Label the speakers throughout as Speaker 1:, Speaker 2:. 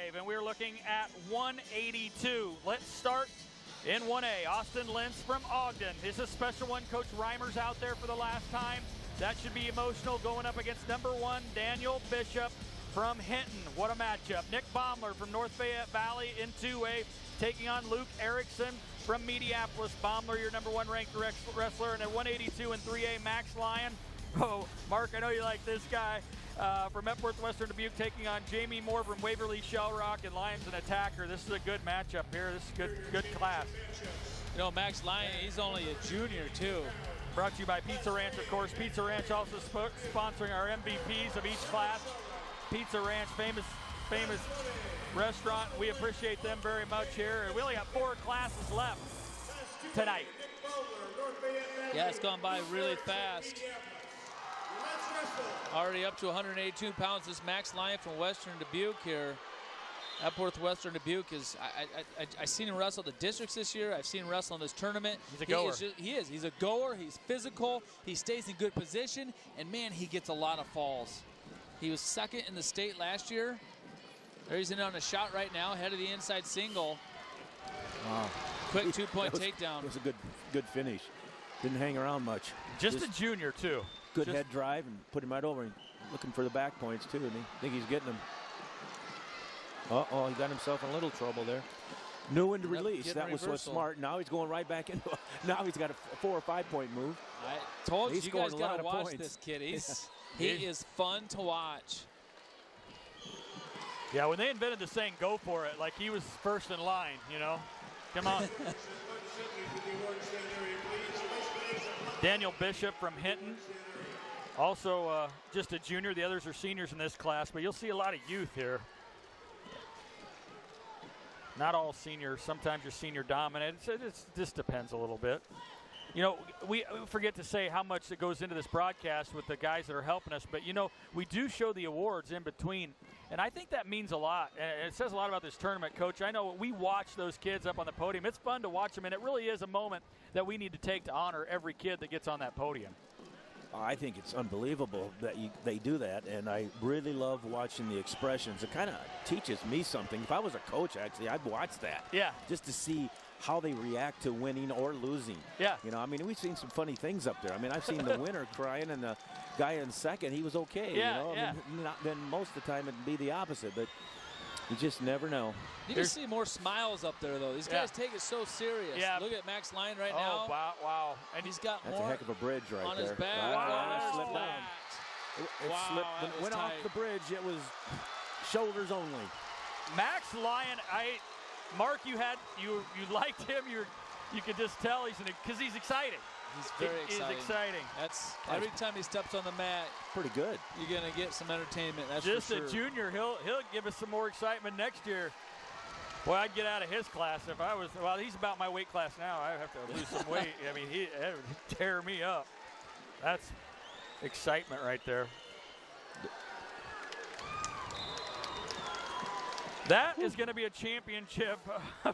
Speaker 1: 5, and we're looking at 182. Let's start in 1A. Austin Lentz from Ogden. This is a special one. Coach Reimer's out there for the last time. That should be emotional going up against number 1, Daniel Bishop from Hinton. What a matchup. Nick Baumler from North Fayette Valley in 2A, taking on Luke Erickson from Mediapolis. Baumler, your number 1 ranked wrestler. And at 182 in 3A, Max Lyon. Oh, Mark, I know you like this guy. From Epworth-Western Dubuque, taking on Jamiir from Waverly-Shell and Lyon's an attacker. This is a good matchup here. This is good class.
Speaker 2: You know, Max Lyon, he's only a junior, too.
Speaker 1: Brought to you by Pizza Ranch, of course. Pizza Ranch also sponsoring our MVPs of each class. Pizza Ranch, famous restaurant. We appreciate them very much here. And we only got 4 classes left tonight.
Speaker 2: Yeah, it's gone by really fast. Already up to 182 pounds. This Max Lyon from Western Dubuque here. Epworth-Western Dubuque is, I've seen him wrestle the districts this year. I've seen him wrestle in this tournament.
Speaker 1: He's a goer.
Speaker 2: He's a goer. He's physical. He stays in good position. And, man, he gets a lot of falls. He was second in the state last year. There he's in on a shot right now, head of the inside single.
Speaker 3: Wow.
Speaker 2: Quick 2-point takedown.
Speaker 3: It was a good finish. Didn't hang around much.
Speaker 1: Just a junior, too.
Speaker 3: Good head drive and put him right over. And looking for the back points, too. And I think he's getting them. Uh-oh, he got himself in a little trouble there. Knew when to release. That was so smart. Now he's going right back into now he's got a 4 or 5 point move.
Speaker 2: I told you guys got to watch this kid. He is fun to watch.
Speaker 1: Yeah, when they invented the saying, go for it, like he was first in line, you know. Come on. Daniel Bishop from Hinton. Also just a junior. The others are seniors in this class, but you'll see a lot of youth here. Not all seniors. Sometimes you're senior dominant. It just depends a little bit. You know, we forget to say how much that goes into this broadcast with the guys that are helping us, but, you know, we do show the awards in between, and I think that means a lot. And it says a lot about this tournament, Coach. I know we watch those kids up on the podium. It's fun to watch them, and it really is a moment that we need to take to honor every kid that gets on that podium.
Speaker 3: I think it's unbelievable that they do that, and I really love watching the expressions. It kind of teaches me something. If I was a coach, actually, I'd watch that.
Speaker 1: Yeah.
Speaker 3: Just to see how they react to winning or losing.
Speaker 1: Yeah.
Speaker 3: You know, I mean, we've seen some funny things up there. I mean, I've seen the winner crying and the guy in second, he was okay.
Speaker 1: Yeah,
Speaker 3: you know?
Speaker 1: yeah.
Speaker 3: I mean, then most of the time it'd be the opposite, but you just never know.
Speaker 2: You can see more smiles up there, though. These guys take it so serious.
Speaker 1: Yeah.
Speaker 2: Look at Max Lyon right now.
Speaker 1: Oh, wow.
Speaker 2: And he's got
Speaker 3: That's
Speaker 2: more
Speaker 3: a heck of a bridge right
Speaker 2: on
Speaker 3: there.
Speaker 2: his back.
Speaker 1: Wow.
Speaker 3: It slipped down. It slipped. When it went off the bridge, it was shoulders only.
Speaker 1: Max Lyon, Mark, you liked him. You could just tell because he's exciting.
Speaker 2: He's very exciting.
Speaker 1: He's exciting.
Speaker 2: That's every time he steps on the mat.
Speaker 3: Pretty good.
Speaker 2: You're gonna get some entertainment. That's
Speaker 1: just
Speaker 2: for sure.
Speaker 1: a junior. He'll give us some more excitement next year. Boy, I'd get out of his class if I was. Well, he's about my weight class now. I have to lose some weight. I mean, it would tear me up. That's excitement right there. That is going to be a championship,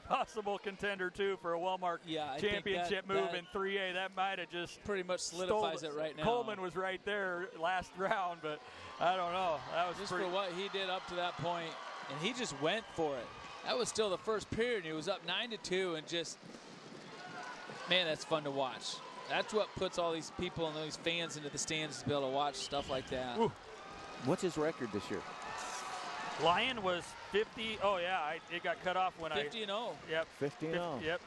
Speaker 1: possible contender, too, for a Wellmark championship move in 3A. That might have just
Speaker 2: pretty much solidifies it right now.
Speaker 1: Coleman was right there last round, but I don't know. That was
Speaker 2: just for what he did up to that point, and he just went for it. That was still the first period, and he was up 9-2, and just, man, that's fun to watch. That's what puts all these people and those fans into the stands to be able to watch stuff like that.
Speaker 1: Ooh.
Speaker 3: What's his record this year?
Speaker 1: Lyon was 50. Oh, yeah, it got cut off when
Speaker 2: 50-0.
Speaker 1: Yep.
Speaker 3: 50-0.
Speaker 1: Yep.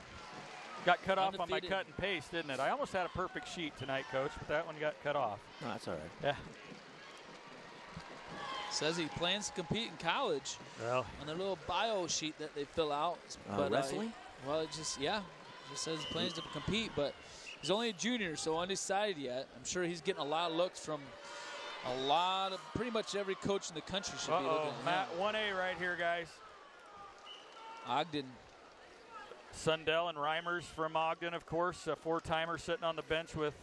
Speaker 1: Got cut off on my
Speaker 2: Undefeated.
Speaker 1: cut and paste, didn't it? I almost had a perfect sheet tonight, Coach, but that one got cut off.
Speaker 3: No, that's all right.
Speaker 1: Yeah.
Speaker 2: Says he plans to compete in college.
Speaker 1: Well,
Speaker 2: on their little bio sheet that they fill out. But
Speaker 3: wrestling?
Speaker 2: Well, it just says he plans to compete, but he's only a junior, so undecided yet. I'm sure he's getting a lot of looks from pretty much every coach in the country should be looking at him.
Speaker 1: 1A right here, guys.
Speaker 2: Ogden.
Speaker 1: Sundell and Reimers from Ogden, of course, a 4-timer sitting on the bench with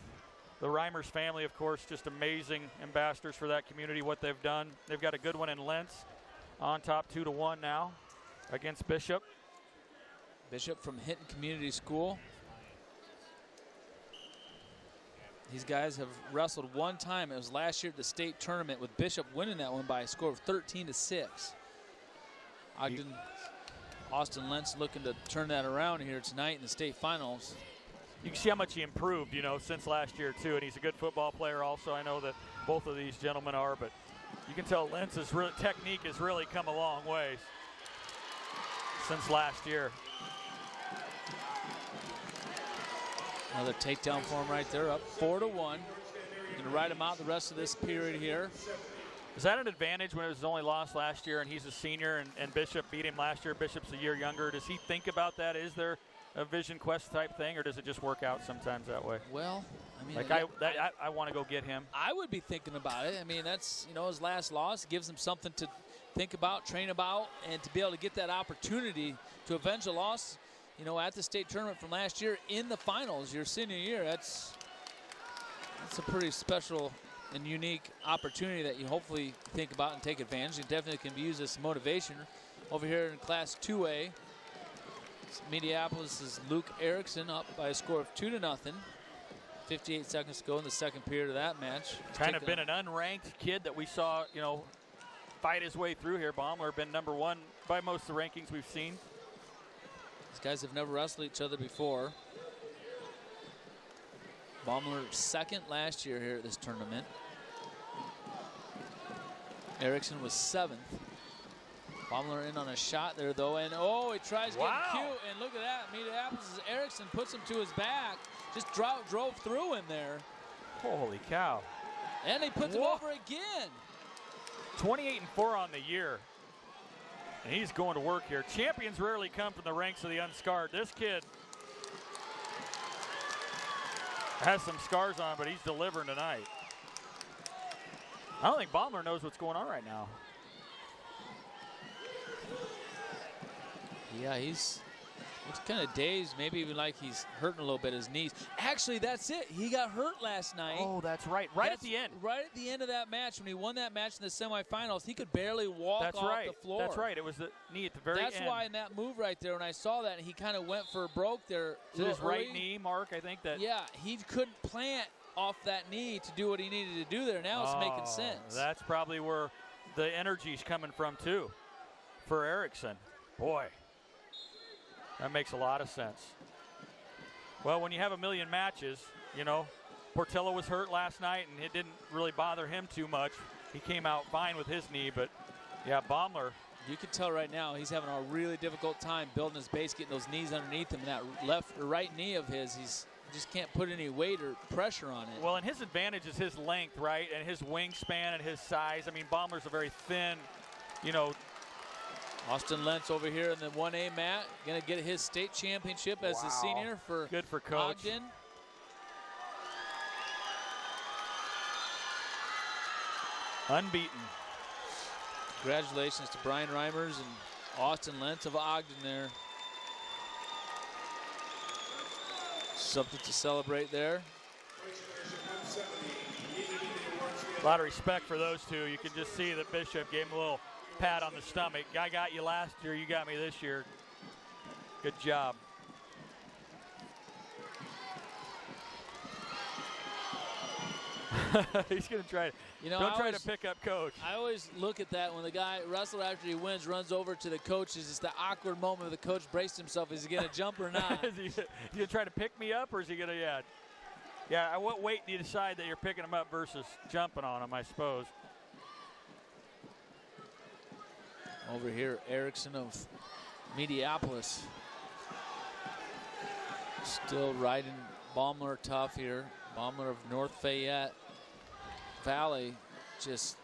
Speaker 1: the Reimers family, of course, just amazing ambassadors for that community, what they've done. They've got a good one in Lentz on top 2-1 now against Bishop.
Speaker 2: Bishop from Hinton Community School. These guys have wrestled one time. It was last year at the state tournament with Bishop winning that one by a score of 13-6. Ogden, Austin Lentz looking to turn that around here tonight in the state finals.
Speaker 1: You can see how much he improved, you know, since last year, too. And he's a good football player also. I know that both of these gentlemen are, but you can tell Lentz's technique has really come a long way since last year.
Speaker 2: Another takedown for him right there, up 4-1. Going to ride him out the rest of this period here.
Speaker 1: Is that an advantage when it was his only loss last year and he's a senior and Bishop beat him last year? Bishop's a year younger. Does he think about that? Is there a vision quest type thing, or does it just work out sometimes that way?
Speaker 2: Well, I mean,
Speaker 1: like I want to go get him.
Speaker 2: I would be thinking about it. I mean, that's, you know, his last loss. It gives him something to think about, train about, and to be able to get that opportunity to avenge a loss, you know, at the state tournament from last year in the finals, your senior year. That's a pretty special and unique opportunity that you hopefully think about and take advantage. It definitely can be used as motivation. Over here in Class 2A, Mediapolis is Luke Erickson up by a score of 2-0. 58 seconds to go in the second period of that match.
Speaker 1: Kind of been an unranked kid that we saw, you know, fight his way through here. Baumler been #1 by most of the rankings we've seen.
Speaker 2: These guys have never wrestled each other before. Baumler second last year here at this tournament. Erickson was 7th. Baumler in on a shot there, though, and oh, he tries getting cute, and look at that. Mediapolis' Erickson puts him to his back, just drove through him there.
Speaker 1: Holy cow.
Speaker 2: And he puts him over again.
Speaker 1: 28-4 on the year. And he's going to work here. Champions rarely come from the ranks of the unscarred. This kid has some scars on, but he's delivering tonight. I don't think Baumler knows what's going on right now.
Speaker 2: Yeah, he's kind of dazed, maybe even like he's hurting a little bit his knees. Actually, that's it. He got hurt last night.
Speaker 1: Oh, that's right. At the end.
Speaker 2: Right at the end of that match, when he won that match in the semifinals, he could barely walk off the floor.
Speaker 1: That's right. It was the knee at the very end.
Speaker 2: That's why in that move right there, when I saw that, he kind of went for broke there.
Speaker 1: Is it his right knee, Mark? I think that.
Speaker 2: Yeah, he couldn't plant off that knee to do what he needed to do there. Now it's making sense.
Speaker 1: That's probably where the energy's coming from, too, for Erickson. Boy. That makes a lot of sense. Well, when you have a million matches, you know, Portillo was hurt last night, and it didn't really bother him too much. He came out fine with his knee, but, yeah, Baumler.
Speaker 2: You can tell right now he's having a really difficult time building his base, getting those knees underneath him. And that left or right knee of his, he's just can't put any weight or pressure on it.
Speaker 1: Well, and his advantage is his length, right, and his wingspan and his size. I mean, Baumler's a very thin, you know.
Speaker 2: Austin Lentz over here in the 1A mat, going to get his state championship as a senior for
Speaker 1: good for Coach
Speaker 2: Ogden.
Speaker 1: Unbeaten.
Speaker 2: Congratulations to Brian Reimers and Austin Lentz of Ogden there. Something to celebrate there.
Speaker 1: A lot of respect for those two. You can just see that Bishop gave him a little pat on the stomach. I got you last year, you got me this year. Good job. He's going to try to, don't try to pick up Coach.
Speaker 2: I always look at that when the guy, wrestler after he wins, runs over to the coach. It's just the awkward moment the coach braced himself. Is he going to jump or not?
Speaker 1: Is he going to try to pick me up, or is he going to, at what weight do you decide that you're picking him up versus jumping on him, I suppose?
Speaker 2: Over here, Erickson of Mediapolis. Still riding Baumler tough here. Baumler of North Fayette Valley just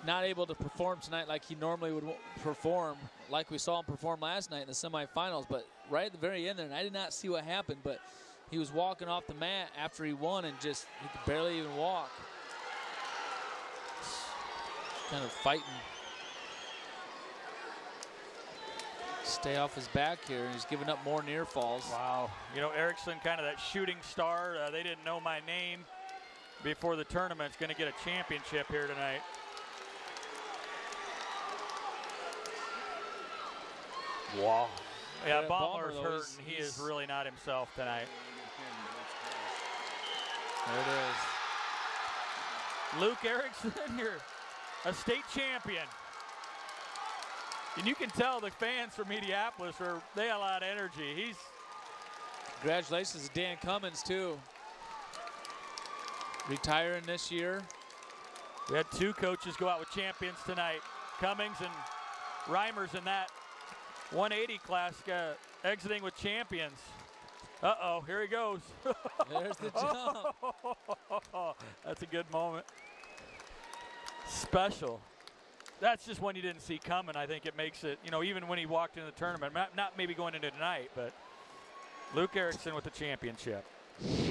Speaker 2: not able to perform tonight like he normally would perform, like we saw him perform last night in the semifinals. But right at the very end there, and I did not see what happened, but he was walking off the mat after he won and he could barely even walk. Kind of fighting. Stay off his back here, and he's giving up more near falls.
Speaker 1: Wow. You know, Erickson, kind of that shooting star. They didn't know my name before the tournament's going to get a championship here tonight. Wow. Yeah, Baumler's hurt, and he is really not himself tonight.
Speaker 2: There it is.
Speaker 1: Luke Erickson, you're a state champion. And you can tell the fans from Mediapolis, they have a lot of energy.
Speaker 2: Congratulations to Dan Cummins, too. Retiring this year.
Speaker 1: We had 2 coaches go out with champions tonight. Cummings and Reimers in that 180 class exiting with champions. Uh-oh, here he goes.
Speaker 2: There's the jump.
Speaker 1: That's a good moment. Special. That's just one you didn't see coming. I think it makes it, even when he walked into the tournament, not maybe going into tonight, but Luke Erickson with the championship.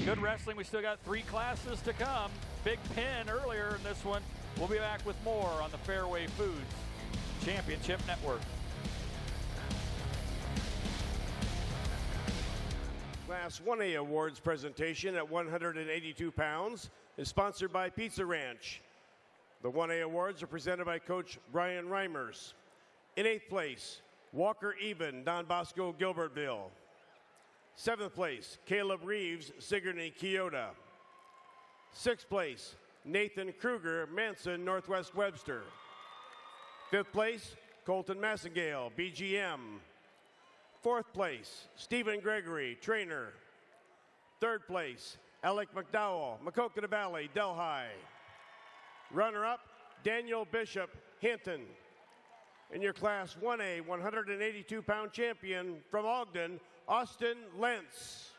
Speaker 1: Good wrestling. We still got 3 classes to come. Big pin earlier in this one. We'll be back with more on the Fairway Foods Championship Network.
Speaker 4: Class 1A Awards presentation at 182 pounds is sponsored by Pizza Ranch. The 1A Awards are presented by Coach Brian Reimers. In 8th place, Walker Even, Don Bosco, Gilbertville. 7th place, Caleb Reeves, Sigourney, Keota. 6th place, Nathan Kruger, Manson, Northwest Webster. 5th place, Colton Massengale, BGM. 4th place, Stephen Gregory, trainer. 3rd place, Alec McDowell, Maquoketa Valley, Delhi. Runner-up, Daniel Bishop, Hinton. And your Class 1A 182-pound champion from Ogden, Austin Lentz.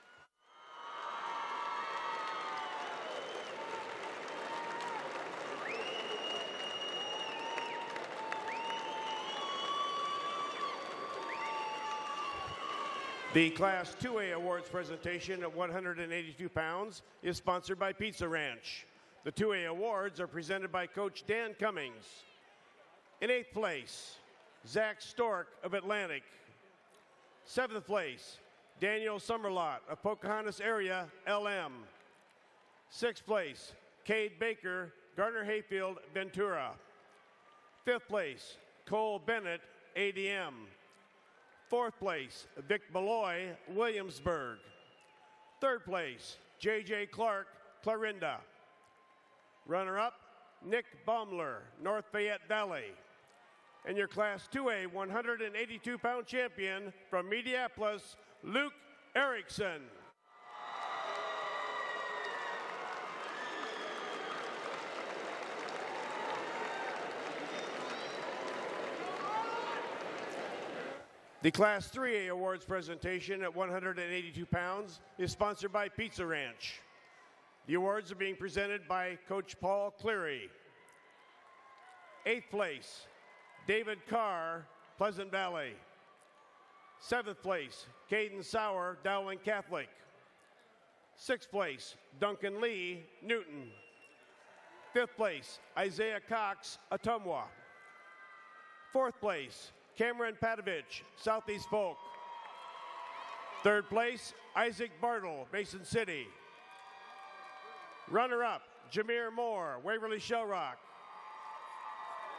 Speaker 4: The Class 2A Awards presentation at 182 pounds is sponsored by Pizza Ranch. The 2A Awards are presented by Coach Dan Cummings. In 8th place, Zach Stork of Atlantic. 7th place, Daniel Summerlot of Pocahontas area, LM. 6th place, Cade Baker, Garner Hayfield, Ventura. 5th place, Cole Bennett, ADM. 4th place, Vic Beloy, Williamsburg. 3rd place, J.J. Clark, Clarinda. Runner-up, Nick Baumler, North Fayette Valley. And your Class 2A 182-pound champion from Mediapolis, Luke Erickson. The Class 3A Awards presentation at 182 pounds is sponsored by Pizza Ranch. The awards are being presented by Coach Paul Cleary. 8th place, David Carr, Pleasant Valley. 7th place, Caden Sauer, Dowling Catholic. 6th place, Duncan Lee, Newton. 5th place, Isaiah Cox, Ottumwa. 4th place, Cameron Patovich, Southeast Polk. 3rd place, Isaac Bartle, Mason City. Runner-up, Jamiir Moore, Waverly-Shell Rock.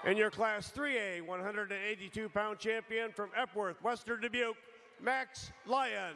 Speaker 4: And your Class 3A 182-pound champion from Epworth-Western Dubuque, Max Lyon.